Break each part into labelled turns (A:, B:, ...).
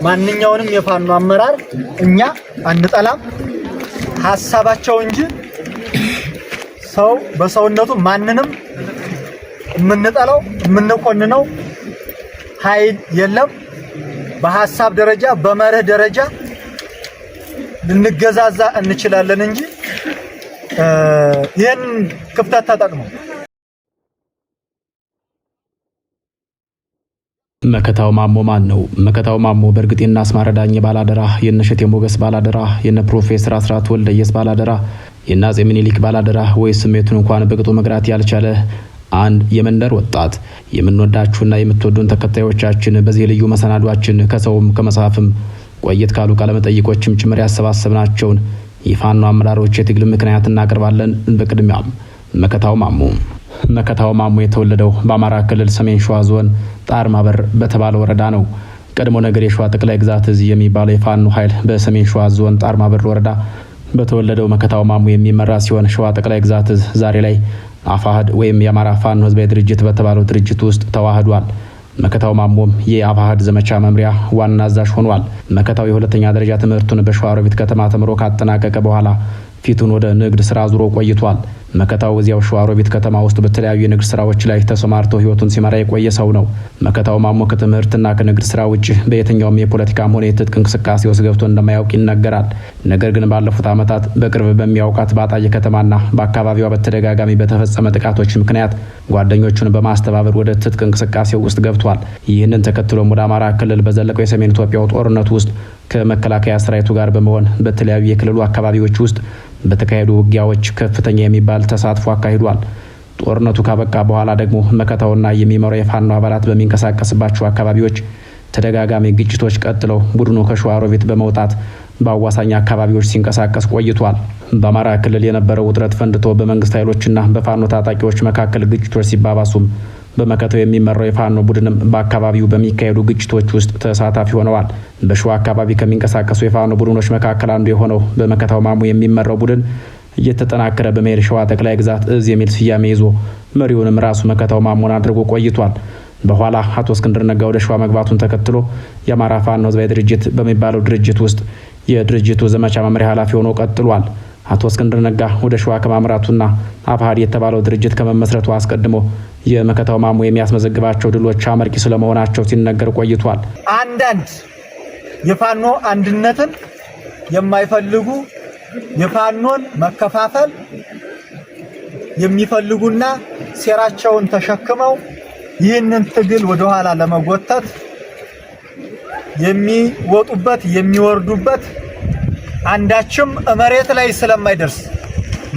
A: ማንኛውንም የፋኖ አመራር እኛ አንጠላም ሐሳባቸው እንጂ ሰው በሰውነቱ ማንንም ምንጠላው ምንቆንነው ኃይል የለም። በሐሳብ ደረጃ በመርህ ደረጃ ልንገዛዛ እንችላለን እንጂ ይሄን ክፍተት ተጠቅመው
B: መከታው ማሞ ማን ነው? መከታው ማሞ በእርግጥ የና አስማረዳኝ ባላደራ፣ የነሸት የሞገስ ባላደራ፣ የነ ፕሮፌሰር አስራት ወልደየስ ባላደራ፣ የና አፄ ምኒልክ ባላደራ ወይ ስሜቱን እንኳን በቅጡ መግራት ያልቻለ አንድ የመንደር ወጣት። የምንወዳችሁና የምትወዱን ተከታዮቻችን በዚህ ልዩ መሰናዷችን ከሰውም ከመጽሐፍም ቆየት ካሉ ቃለ መጠይቆችም ጭምር ያሰባሰብናቸውን የፋኖ አመራሮች የትግል ምክንያት እናቀርባለን። በቅድሚያም መከታው ማሞ የተወለደው በአማራ ክልል ሰሜን ሸዋ ዞን ጣርማበር በተባለ ወረዳ ነው። ቀድሞ ነገር የሸዋ ጠቅላይ ግዛት እዝ የሚባለው የፋኖ ኃይል በሰሜን ሸዋ ዞን ጣርማበር ወረዳ በተወለደው መከታው ማሞ የሚመራ ሲሆን ሸዋ ጠቅላይ ግዛት እዝ ዛሬ ላይ አፋሕድ ወይም የአማራ ፋኖ ህዝባዊ ድርጅት በተባለው ድርጅት ውስጥ ተዋህዷል። መከታው ማሞም የአፋሕድ ዘመቻ መምሪያ ዋና አዛዥ ሆኗል። መከታው የሁለተኛ ደረጃ ትምህርቱን በሸዋሮቢት ከተማ ተምሮ ካጠናቀቀ በኋላ ፊቱን ወደ ንግድ ስራ ዙሮ ቆይቷል። መከታው እዚያው ሸዋሮቢት ከተማ ውስጥ በተለያዩ የንግድ ስራዎች ላይ ተሰማርቶ ህይወቱን ሲመራ የቆየ ሰው ነው። መከታው ማሞ ከትምህርትና ከንግድ ስራ ውጭ በየትኛውም የፖለቲካም ሆነ የትጥቅ እንቅስቃሴ ውስጥ ገብቶ እንደማያውቅ ይነገራል። ነገር ግን ባለፉት ዓመታት በቅርብ በሚያውቃት ባጣየ ከተማና በአካባቢዋ በተደጋጋሚ በተፈጸመ ጥቃቶች ምክንያት ጓደኞቹን በማስተባበር ወደ ትጥቅ እንቅስቃሴው ውስጥ ገብቷል። ይህንን ተከትሎም ወደ አማራ ክልል በዘለቀው የሰሜን ኢትዮጵያው ጦርነት ውስጥ ከመከላከያ ሰራዊቱ ጋር በመሆን በተለያዩ የክልሉ አካባቢዎች ውስጥ በተካሄዱ ውጊያዎች ከፍተኛ የሚባል ተሳትፎ አካሂዷል። ጦርነቱ ካበቃ በኋላ ደግሞ መከታውና የሚመራው የፋኖ አባላት በሚንቀሳቀስባቸው አካባቢዎች ተደጋጋሚ ግጭቶች ቀጥለው ቡድኑ ከሸዋሮቢት በመውጣት በአዋሳኝ አካባቢዎች ሲንቀሳቀስ ቆይቷል። በአማራ ክልል የነበረው ውጥረት ፈንድቶ በመንግስት ኃይሎችና በፋኖ ታጣቂዎች መካከል ግጭቶች ሲባባሱም በመከታው የሚመራው የፋኖ ቡድንም በአካባቢው በሚካሄዱ ግጭቶች ውስጥ ተሳታፊ ሆነዋል። በሸዋ አካባቢ ከሚንቀሳቀሱ የፋኖ ቡድኖች መካከል አንዱ የሆነው በመከታው ማሞ የሚመራው ቡድን እየተጠናከረ በመሄድ ሸዋ ጠቅላይ ግዛት እዝ የሚል ስያሜ ይዞ መሪውንም ራሱ መከታው ማሞን አድርጎ ቆይቷል። በኋላ አቶ እስክንድር ነጋ ወደ ሸዋ መግባቱን ተከትሎ የአማራ ፋኖ ህዝባዊ ድርጅት በሚባለው ድርጅት ውስጥ የድርጅቱ ዘመቻ መምሪያ ኃላፊ ሆኖ ቀጥሏል። አቶ እስክንድር ነጋ ወደ ሸዋ ከማምራቱና አፋሕድ የተባለው ድርጅት ከመመስረቱ አስቀድሞ የመከታው ማሞ የሚያስመዘግባቸው ድሎች አመርቂ ስለመሆናቸው ሲነገር ቆይቷል።
A: አንዳንድ የፋኖ አንድነትን የማይፈልጉ የፋኖን መከፋፈል የሚፈልጉና ሴራቸውን ተሸክመው ይህንን ትግል ወደ ኋላ ለመጎተት የሚወጡበት የሚወርዱበት አንዳችም መሬት ላይ ስለማይደርስ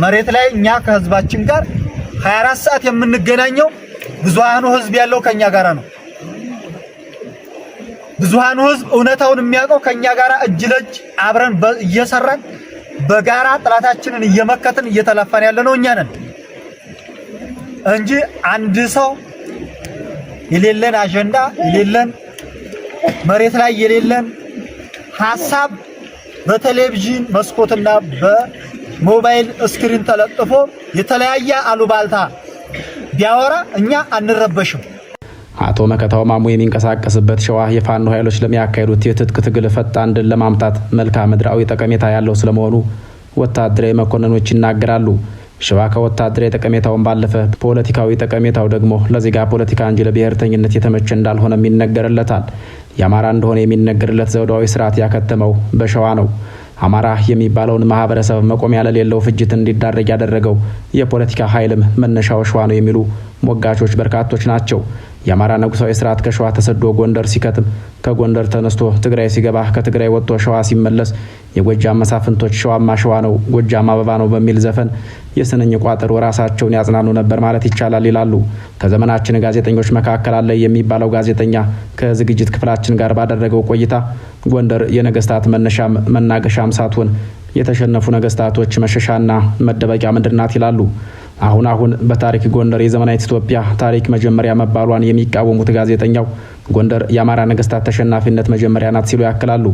A: መሬት ላይ እኛ ከህዝባችን ጋር 24 ሰዓት የምንገናኘው ብዙሃኑ ህዝብ ያለው ከኛ ጋራ ነው። ብዙሃኑ ህዝብ እውነታውን የሚያውቀው ከኛ ጋራ እጅ ለእጅ አብረን እየሰራን በጋራ ጥላታችንን እየመከትን እየተላፋን ያለነው እኛ ነን እንጂ አንድ ሰው የሌለን አጀንዳ የሌለን መሬት ላይ የሌለን ሐሳብ በቴሌቪዥን መስኮትና በሞባይል ስክሪን ተለጥፎ የተለያየ አሉባልታ ቢያወራ እኛ አንረበሽም።
B: አቶ መከታው ማሞ የሚንቀሳቀስበት ሸዋ የፋኖ ኃይሎች ለሚያካሂዱት የትጥቅ ትግል ፈጣን ድል ለማምጣት መልክዓ ምድራዊ ጠቀሜታ ያለው ስለመሆኑ ወታደራዊ መኮንኖች ይናገራሉ። ሸዋ ከወታደራዊ ጠቀሜታውን ባለፈ ፖለቲካዊ ጠቀሜታው ደግሞ ለዜጋ ፖለቲካ እንጂ ለብሔርተኝነት የተመቸ እንዳልሆነም ይነገርለታል። የአማራ እንደሆነ የሚነገርለት ዘውዳዊ ስርዓት ያከተመው በሸዋ ነው። አማራ የሚባለውን ማህበረሰብ መቆሚያ ለሌለው ፍጅት እንዲዳረግ ያደረገው የፖለቲካ ኃይልም መነሻው ሸዋ ነው የሚሉ ሞጋቾች በርካቶች ናቸው። የአማራ ንጉሳዊ ስርዓት ከሸዋ ተሰዶ ጎንደር ሲከትም ከጎንደር ተነስቶ ትግራይ ሲገባ ከትግራይ ወጥቶ ሸዋ ሲመለስ የጎጃም መሳፍንቶች ሸዋማ ሸዋ ነው ጎጃም አበባ ነው በሚል ዘፈን የስንኝ ቋጠሮ ራሳቸውን ያጽናኑ ነበር ማለት ይቻላል ይላሉ። ከዘመናችን ጋዜጠኞች መካከል አለ የሚባለው ጋዜጠኛ ከዝግጅት ክፍላችን ጋር ባደረገው ቆይታ ጎንደር የነገስታት መነሻም መናገሻም ሳትሆን የተሸነፉ ነገስታቶች መሸሻና መደበቂያ ምድር ናት ይላሉ። አሁን በታሪክ ጎንደር የዘመናዊት ኢትዮጵያ ታሪክ መጀመሪያ መባሏን የሚቃወሙት ጋዜጠኛው ጎንደር የአማራ ነገስታት ተሸናፊነት መጀመሪያ ናት ሲሉ ያክላሉ።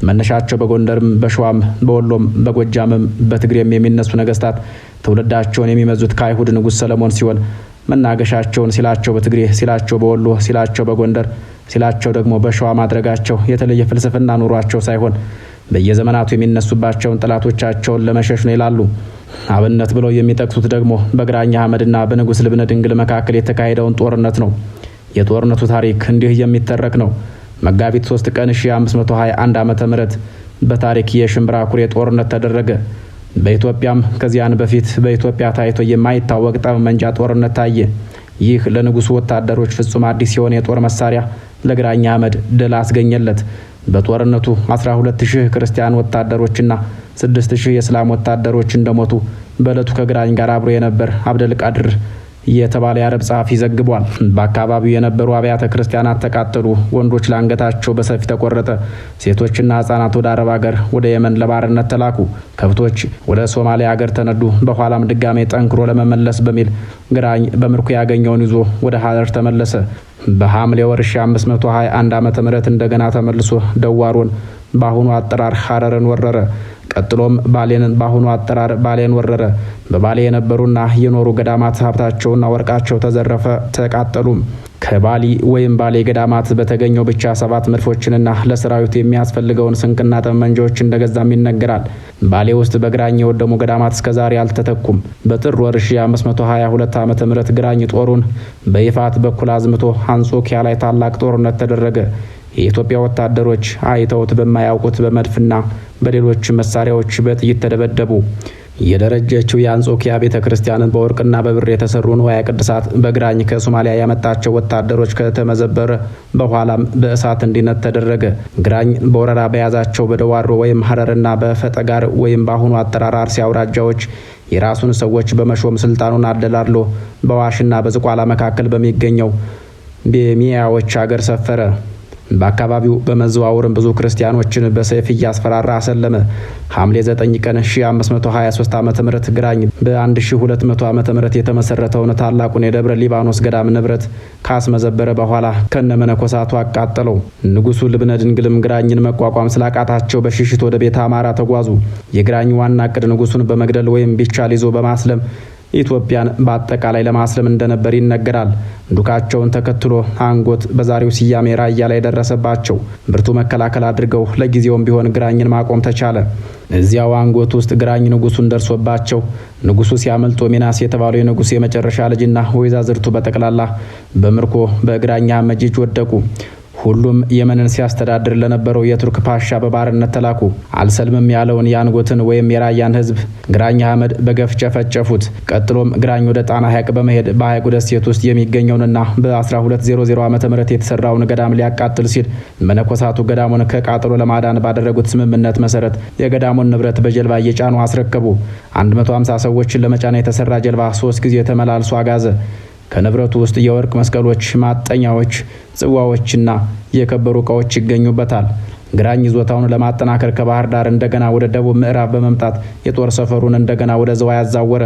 B: መነሻቸው በጎንደርም በሸዋም በወሎም በጎጃምም በትግሬም የሚነሱ ነገስታት ትውልዳቸውን የሚመዙት ከአይሁድ ንጉስ ሰለሞን ሲሆን መናገሻቸውን ሲላቸው በትግሬ፣ ሲላቸው በወሎ፣ ሲላቸው በጎንደር፣ ሲላቸው ደግሞ በሸዋ ማድረጋቸው የተለየ ፍልስፍና ኑሯቸው ሳይሆን በየዘመናቱ የሚነሱባቸውን ጠላቶቻቸውን ለመሸሽ ነው ይላሉ። አብነት ብለው የሚጠቅሱት ደግሞ በግራኝ አህመድና በንጉስ ልብነ ድንግል መካከል የተካሄደውን ጦርነት ነው። የጦርነቱ ታሪክ እንዲህ የሚተረክ ነው። መጋቢት 3 ቀን 1521 ዓመተ ምህረት በታሪክ የሽምብራ ኩሬ ጦርነት ተደረገ። በኢትዮጵያም ከዚያን በፊት በኢትዮጵያ ታይቶ የማይታወቅ ጠመንጃ ጦርነት ታየ። ይህ ለንጉሱ ወታደሮች ፍጹም አዲስ የሆነ የጦር መሳሪያ ለግራኝ አህመድ ድል አስገኘለት። በጦርነቱ 12000 ክርስቲያን ወታደሮችና 6000 የእስላም ወታደሮች እንደሞቱ በዕለቱ ከግራኝ ጋር አብሮ የነበር አብደልቃድር የተባለ የአረብ ጸሐፊ ዘግቧል። በአካባቢው የነበሩ አብያተ ክርስቲያናት ተቃጠሉ። ወንዶች ለአንገታቸው በሰፊ ተቆረጠ። ሴቶችና ሕፃናት ወደ አረብ ሀገር፣ ወደ የመን ለባርነት ተላኩ። ከብቶች ወደ ሶማሊያ ሀገር ተነዱ። በኋላም ድጋሜ ጠንክሮ ለመመለስ በሚል ግራኝ በምርኮ ያገኘውን ይዞ ወደ ሀረር ተመለሰ። በሐምሌ ወር 1521 ዓመተ ምህረት እንደገና ተመልሶ ደዋሮን በአሁኑ አጠራር ሀረርን ወረረ። ቀጥሎም ባሌንን በአሁኑ አጠራር ባሌን ወረረ። በባሌ የነበሩና የኖሩ ገዳማት ሀብታቸውና ወርቃቸው ተዘረፈ፣ ተቃጠሉም። ከባሊ ወይም ባሌ ገዳማት በተገኘው ብቻ 7 መድፎችንና ለሰራዊቱ የሚያስፈልገውን ስንቅና ጠመንጃዎች እንደገዛም ይነገራል። ባሌ ውስጥ በግራኝ የወደሙ ገዳማት እስከዛሬ አልተተኩም። በጥር ወር 1522 ዓመተ ምህረት ግራኝ ጦሩን በይፋት በኩል አዝምቶ አንጾኪያ ላይ ታላቅ ጦርነት ተደረገ። የኢትዮጵያ ወታደሮች አይተውት በማያውቁት በመድፍና በሌሎች መሳሪያዎች በጥይት ተደበደቡ። የደረጀችው የአንጾኪያ ቤተ ክርስቲያንን በወርቅና በብር የተሰሩ ንዋየ ቅድሳት በግራኝ ከሶማሊያ ያመጣቸው ወታደሮች ከተመዘበረ በኋላም በእሳት እንዲነት ተደረገ። ግራኝ በወረራ በያዛቸው በደዋሮ ወይም ሀረርና በፈጠጋር ወይም በአሁኑ አጠራር አርሲ አውራጃዎች የራሱን ሰዎች በመሾም ስልጣኑን አደላድሎ በዋሽና በዝቋላ መካከል በሚገኘው በሚያዎች ሀገር ሰፈረ። በአካባቢው በመዘዋወርም ብዙ ክርስቲያኖችን በሰይፍ እያስፈራራ አሰለመ። ሐምሌ 9 ቀን 1523 ዓመተ ምህረት ግራኝ በ1200 ዓመተ ምህረት የተመሰረተውን ታላቁን የደብረ ሊባኖስ ገዳም ንብረት ካስመዘበረ በኋላ ከነመነኮሳቱ አቃጠለው። ንጉሱ ልብነ ድንግልም ግራኝን መቋቋም ስላቃታቸው በሽሽት ወደ ቤተ አማራ ተጓዙ። የግራኝ ዋና ዕቅድ ንጉሱን በመግደል ወይም ቢቻል ይዞ በማስለም ኢትዮጵያን በአጠቃላይ ለማስለም እንደነበር ይነገራል። ዱካቸውን ተከትሎ አንጎት በዛሬው ስያሜ ራያ ላይ ደረሰባቸው። ብርቱ መከላከል አድርገው ለጊዜውም ቢሆን ግራኝን ማቆም ተቻለ። እዚያው አንጎት ውስጥ ግራኝ ንጉሱን ደርሶባቸው ንጉሱ ሲያመልጡ ሚናስ የተባለው የንጉሱ የመጨረሻ ልጅና ወይዛዝርቱ በጠቅላላ በምርኮ በግራኝ አህመድ እጅ ወደቁ። ሁሉም የመንን ሲያስተዳድር ለነበረው የቱርክ ፓሻ በባርነት ተላኩ። አልሰልምም ያለውን የአንጎትን ወይም የራያን ሕዝብ ግራኝ አህመድ በገፍ ጨፈጨፉት። ቀጥሎም ግራኝ ወደ ጣና ሐይቅ በመሄድ በሐይቁ ደሴት ውስጥ የሚገኘውንና በ1200 ዓመተ ምህረት የተሰራውን ገዳም ሊያቃጥል ሲል መነኮሳቱ ገዳሙን ከቃጥሎ ለማዳን ባደረጉት ስምምነት መሰረት የገዳሙን ንብረት በጀልባ እየጫኑ አስረከቡ። 150 ሰዎችን ለመጫን የተሰራ ጀልባ 3 ጊዜ ተመላልሶ አጋዘ። ከንብረቱ ውስጥ የወርቅ መስቀሎች፣ ማጠኛዎች፣ ጽዋዎችና የከበሩ ዕቃዎች ይገኙበታል። ግራኝ ይዞታውን ለማጠናከር ከባህር ዳር እንደገና ወደ ደቡብ ምዕራብ በመምጣት የጦር ሰፈሩን እንደገና ወደ ዘዋ ያዛወረ።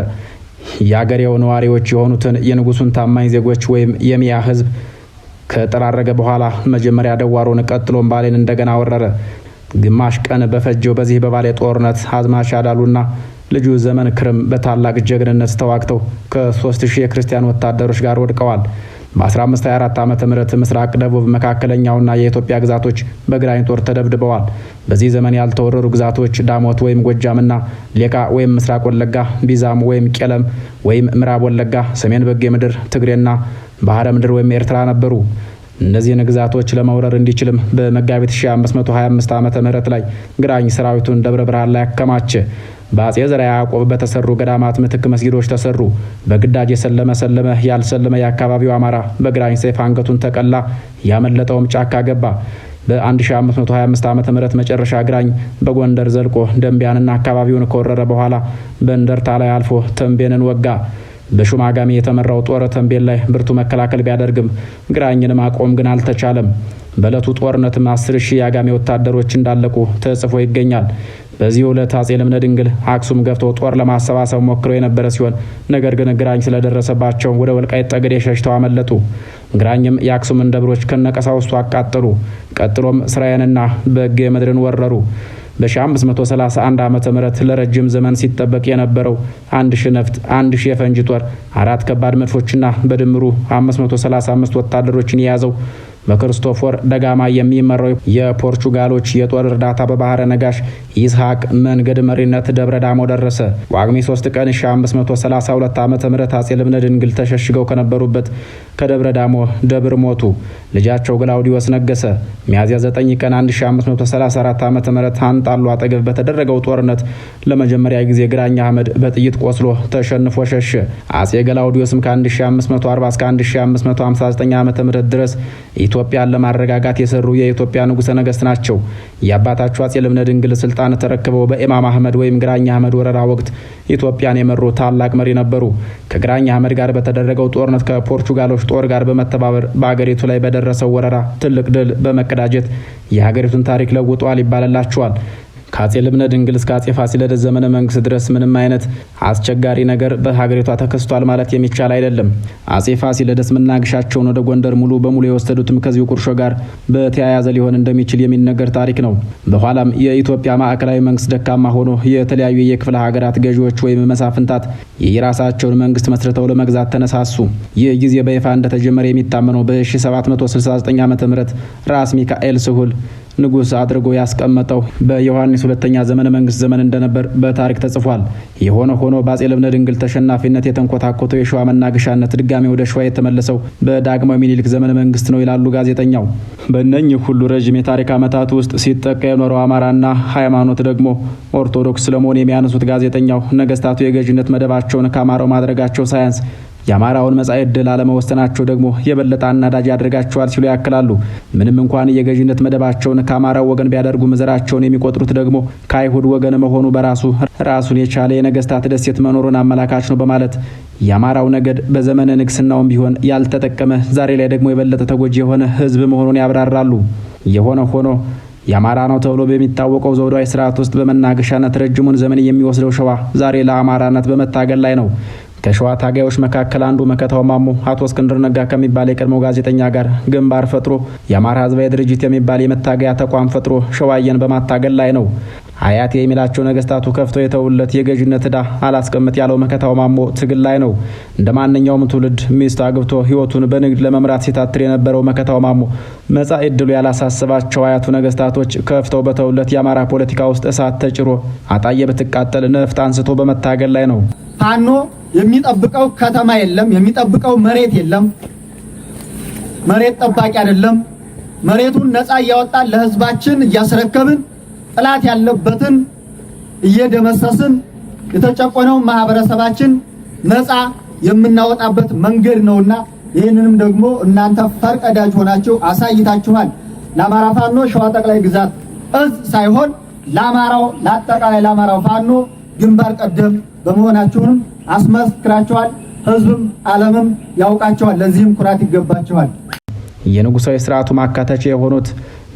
B: የአገሬው ነዋሪዎች የሆኑትን የንጉሱን ታማኝ ዜጎች ወይም የሚያ ህዝብ ከጠራረገ በኋላ መጀመሪያ ደዋሮን ቀጥሎም ባሌን እንደገና ወረረ። ግማሽ ቀን በፈጀው በዚህ በባሌ ጦርነት አዝማች ያዳሉና ልጁ ዘመን ክርም በታላቅ ጀግንነት ተዋግተው ከ3000 የክርስቲያን ወታደሮች ጋር ወድቀዋል። በ1524 ዓመተ ምህረት ምስራቅ፣ ደቡብ፣ መካከለኛውና የኢትዮጵያ ግዛቶች በግራኝ ጦር ተደብድበዋል። በዚህ ዘመን ያልተወረሩ ግዛቶች ዳሞት ወይም ጎጃምና ሌቃ ወይም ምስራቅ ወለጋ፣ ቢዛም ወይም ቄለም ወይም ምዕራብ ወለጋ፣ ሰሜን በጌ ምድር፣ ትግሬና ባህረ ምድር ወይም ኤርትራ ነበሩ። እነዚህን ግዛቶች ለመውረር እንዲችልም በመጋቢት 1525 ዓመተ ምህረት ላይ ግራኝ ሰራዊቱን ደብረ ብርሃን ላይ አከማቸ። በአጼ ዘርዓ ያዕቆብ በተሰሩ ገዳማት ምትክ መስጊዶች ተሰሩ። በግዳጅ የሰለመ ሰለመ፣ ያልሰለመ የአካባቢው አማራ በግራኝ ሰይፍ አንገቱን ተቀላ። ያመለጠውም ጫካ ገባ። በ1525 ዓመተ ምህረት መጨረሻ ግራኝ በጎንደር ዘልቆ ደንቢያንና አካባቢውን ከወረረ በኋላ በእንደርታ ላይ አልፎ ተንቤንን ወጋ። በሹማጋሚ የተመራው ጦር ተንቤን ላይ ብርቱ መከላከል ቢያደርግም ግራኝን ማቆም ግን አልተቻለም። በዕለቱ ጦርነትም 10,000 የአጋሜ ወታደሮች እንዳለቁ ተጽፎ ይገኛል። በዚህ ዕለት አጼ ልብነ ድንግል አክሱም ገብተው ጦር ለማሰባሰብ ሞክረው የነበረ ሲሆን ነገር ግን ግራኝ ስለደረሰባቸው ወደ ወልቃይት ጠገዴ ሸሽተው አመለጡ። ግራኝም የአክሱምን ደብሮች ከነቀሳውስቱ አቃጠሉ። ቀጥሎም ስራዬንና በጌ ምድርን ወረሩ። በ1531 ዓመተ ምህረት ለረጅም ዘመን ሲጠበቅ የነበረው 1000 ነፍጥ፣ 1000 የፈንጂ ጦር፣ 4 ከባድ መድፎችና በድምሩ 535 ወታደሮችን የያዘው በክርስቶፎር ደጋማ የሚመራው የፖርቹጋሎች የጦር እርዳታ በባህረ ነጋሽ ይስሐቅ መንገድ መሪነት ደብረ ዳሞ ደረሰ። ጳጉሜ 3 ቀን 1532 ዓመተ ምህረት አጼ ልብነ ድንግል ተሸሽገው ከነበሩበት ከደብረ ዳሞ ደብር ሞቱ። ልጃቸው ግላውዲዮስ ነገሰ። ሚያዝያ 9 ቀን 1534 ዓመተ ምህረት አንጣሉ አጠገብ በተደረገው ጦርነት ለመጀመሪያ ጊዜ ግራኝ አህመድ በጥይት ቆስሎ ተሸንፎ ሸሸ። አጼ ግላውዲዮስም ከ1540 እስከ 1559 ዓመተ ምህረት ድረስ ኢትዮጵያን ለማረጋጋት የሰሩ የኢትዮጵያ ንጉሠ ነገሥት ናቸው። የአባታቸው አጼ ልብነ ድንግል ስልጣን ተረክበው በኢማም አህመድ ወይም ግራኝ አህመድ ወረራ ወቅት ኢትዮጵያን የመሩ ታላቅ መሪ ነበሩ። ከግራኝ አህመድ ጋር በተደረገው ጦርነት ከፖርቹጋሎች ጦር ጋር በመተባበር በአገሪቱ ላይ በደረሰው ወረራ ትልቅ ድል በመቀዳጀት የሀገሪቱን ታሪክ ለውጠዋል ይባልላቸዋል። ከአጼ ልብነ ድንግል እስከ አጼ ፋሲለደስ ዘመነ መንግስት ድረስ ምንም አይነት አስቸጋሪ ነገር በሀገሪቷ ተከስቷል ማለት የሚቻል አይደለም። አጼ ፋሲለደስ መናገሻቸውን ወደ ጎንደር ሙሉ በሙሉ የወሰዱትም ከዚሁ ቁርሾ ጋር በተያያዘ ሊሆን እንደሚችል የሚነገር ታሪክ ነው። በኋላም የኢትዮጵያ ማዕከላዊ መንግስት ደካማ ሆኖ የተለያዩ የክፍለ ሀገራት ገዢዎች ወይም መሳፍንታት የራሳቸውን መንግስት መስርተው ለመግዛት ተነሳሱ። ይህ ጊዜ በይፋ እንደተጀመረ የሚታመነው በ1769 ዓመተ ምህረት ራስ ሚካኤል ስሁል ንጉስ አድርጎ ያስቀመጠው በዮሐንስ ሁለተኛ ዘመነ መንግስት ዘመን እንደነበር በታሪክ ተጽፏል። የሆነ ሆኖ በአጼ ልብነ ድንግል ተሸናፊነት የተንኮታኮተው የሸዋ መናገሻነት ድጋሚ ወደ ሸዋ የተመለሰው በዳግማዊ ምኒልክ ዘመነ መንግስት ነው ይላሉ ጋዜጠኛው። በእነኚህ ሁሉ ረጅም የታሪክ ዓመታት ውስጥ ሲጠቃ የኖረው አማራና ሃይማኖት ደግሞ ኦርቶዶክስ ስለመሆን የሚያነሱት ጋዜጠኛው ነገስታቱ የገዥነት መደባቸውን ከአማራው ማድረጋቸው ሳያንስ የአማራውን መጻኢ ዕድል አለመወሰናቸው ደግሞ የበለጠ አናዳጅ ያደርጋቸዋል ሲሉ ያክላሉ። ምንም እንኳን የገዥነት መደባቸውን ከአማራው ወገን ቢያደርጉ ዘራቸውን የሚቆጥሩት ደግሞ ከአይሁድ ወገን መሆኑ በራሱ ራሱን የቻለ የነገስታት ደሴት መኖሩን አመላካች ነው በማለት የአማራው ነገድ በዘመነ ንግስናውም ቢሆን ያልተጠቀመ ዛሬ ላይ ደግሞ የበለጠ ተጎጂ የሆነ ህዝብ መሆኑን ያብራራሉ። የሆነ ሆኖ የአማራ ነው ተብሎ በሚታወቀው ዘውዳዊ ስርዓት ውስጥ በመናገሻነት ረጅሙን ዘመን የሚወስደው ሸዋ ዛሬ ለአማራነት በመታገል ላይ ነው። ከሸዋ ታጋዮች መካከል አንዱ መከታው ማሞ አቶ እስክንድር ነጋ ከሚባል የቀድሞ ጋዜጠኛ ጋር ግንባር ፈጥሮ የአማራ ህዝባዊ ድርጅት የሚባል የመታገያ ተቋም ፈጥሮ ሸዋየን በማታገል ላይ ነው። አያቴ የሚላቸው ነገስታቱ ከፍተው የተውለት የገዥነት ዕዳ አላስቀምጥ ያለው መከታው ማሞ ትግል ላይ ነው። እንደ ማንኛውም ትውልድ ሚስት አግብቶ ህይወቱን በንግድ ለመምራት ሲታትር የነበረው መከታው ማሞ መጻኢ ዕድሉ ያላሳሰባቸው አያቱ ነገስታቶች ከፍተው በተውለት የአማራ ፖለቲካ ውስጥ እሳት ተጭሮ አጣየ ብትቃጠል ነፍጥ አንስቶ በመታገል ላይ ነው።
A: ፋኖ የሚጠብቀው ከተማ የለም፣ የሚጠብቀው መሬት የለም። መሬት ጠባቂ አይደለም። መሬቱን ነፃ እያወጣን ለህዝባችን እያስረከብን ጥላት ያለበትን እየደመሰስን የተጨቆነው ማህበረሰባችን ነፃ የምናወጣበት መንገድ ነውና ይህንንም ደግሞ እናንተ ፈርቀዳጅ ሆናችሁ አሳይታችኋል። ለአማራ ፋኖ ሸዋ ጠቅላይ ግዛት እዝ ሳይሆን ለአማራው ለአጠቃላይ ለአማራው ፋኖ ግንባር ቀደም በመሆናችሁንም አስመስክራችኋል። ህዝብም ዓለምም ያውቃችኋል። ለዚህም ኩራት ይገባችኋል።
B: የንጉሳዊ ስርዓቱ ማካተቻ የሆኑት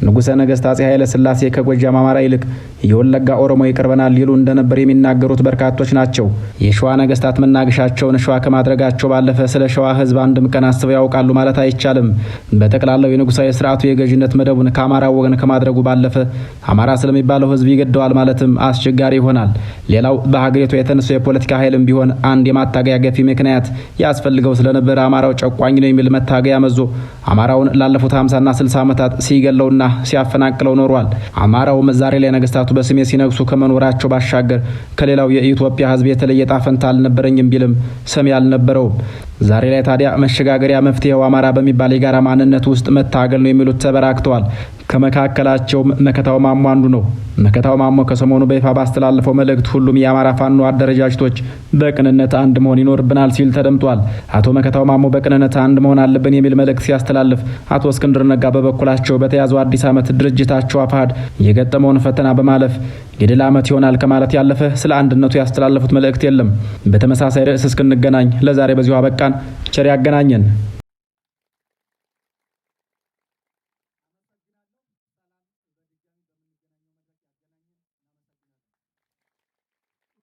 B: ንጉሠ ነገሥት አጼ ኃይለ ሥላሴ ከጎጃም አማራ ይልቅ የወለጋ ኦሮሞ ይቀርበናል ይሉ እንደነበር የሚናገሩት በርካቶች ናቸው። የሸዋ ነገስታት መናገሻቸውን ሸዋ ከማድረጋቸው ባለፈ ስለ ሸዋ ህዝብ አንድም ቀን አስበው ያውቃሉ ማለት አይቻልም። በጠቅላላው የንጉሳዊ ስርዓቱ የገዥነት መደቡን ከአማራ ወገን ከማድረጉ ባለፈ አማራ ስለሚባለው ህዝብ ይገደዋል ማለትም አስቸጋሪ ይሆናል። ሌላው በሀገሪቱ የተነሳው የፖለቲካ ኃይልም ቢሆን አንድ የማታገያ ገፊ ምክንያት ያስፈልገው ስለነበር አማራው ጨቋኝ ነው የሚል መታገያ መዞ አማራውን ላለፉት 50ና 60 ዓመታት ሲገለውና ሲያፈናቅለው ኖሯል። አማራው ዛሬ ላይ ነገስታቱ በስሜ ሲነግሱ ከመኖራቸው ባሻገር ከሌላው የኢትዮጵያ ህዝብ የተለየ ጣፈንታ አልነበረኝም ቢልም ሰሚ አልነበረውም። ዛሬ ላይ ታዲያ መሸጋገሪያ መፍትሄው አማራ በሚባል የጋራ ማንነት ውስጥ መታገል ነው የሚሉት ተበራክተዋል። ከመካከላቸው መከታው ማሞ አንዱ ነው። መከታው ማሞ ከሰሞኑ በይፋ ባስተላለፈው መልእክት ሁሉም የአማራ ፋኖ አደረጃጀቶች በቅንነት አንድ መሆን ይኖርብናል ሲል ተደምጧል። አቶ መከታው ማሞ በቅንነት አንድ መሆን አለብን የሚል መልእክት ሲያስተላልፍ፣ አቶ እስክንድር ነጋ በበኩላቸው በተያዘው አዲስ ዓመት ድርጅታቸው አፋሕድ የገጠመውን ፈተና በማለፍ የድል ዓመት ይሆናል ከማለት ያለፈ ስለ አንድነቱ ያስተላለፉት መልእክት የለም። በተመሳሳይ ርዕስ እስክንገናኝ ለዛሬ በዚሁ አበቃን። ቸር ያገናኘን።